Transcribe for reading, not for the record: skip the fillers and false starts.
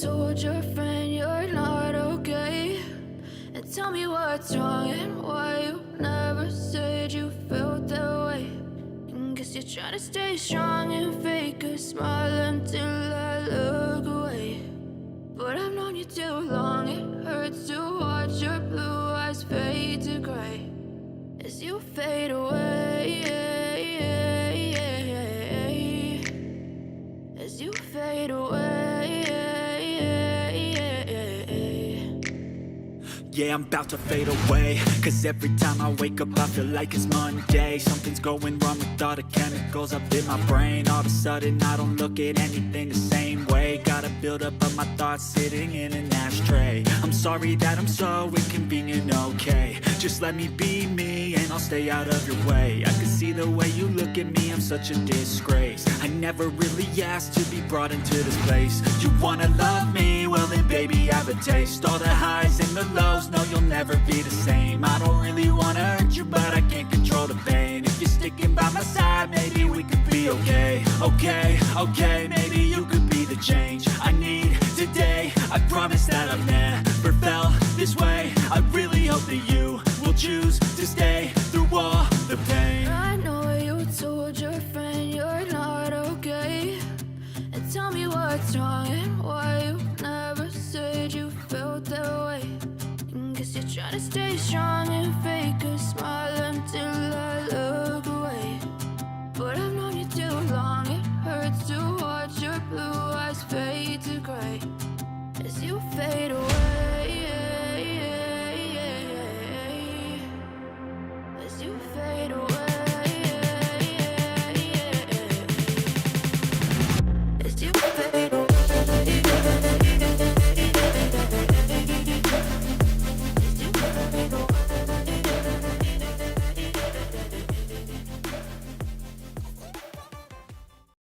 told your friend you're not okay? And tell me what's wrong and why you never said you felt that way. And guess you're trying to stay strong and fake a smile until I look away. But I've known you too long, it hurts to watch your blue eyes fade to gray as you fade away, as you fade away. Yeah, I'm about to fade away, cause every time I wake up I feel like it's Monday. Something's going wrong with all the chemicals up in my brain. All of a sudden I don't look at anything the same way. Got a buildup of my thoughts sitting in an ashtray. I'm sorry that I'm so inconvenient, okay? Just let me be me and I'll stay out of your way. I can see the way you look at me, I'm such a disgrace. I never really asked to be brought into this place. You wanna love me? Well then baby have a taste. All the highs and the lows, no you'll never be the same. I don't really wanna hurt you but I can't control the pain. If you're sticking by my side maybe we could be okay. Okay, maybe you could be the change I need today. I promise that I've never felt this way. I really hope that you will choose to stay through all the pain. I know you told your friend you're not okay. And tell me what's wrong and why you never said you felt that way. And guess you're trying to stay strong and fake a smile until I look away. But I've known you too long, it hurts to watch your blue eyes fade to gray as you fade away.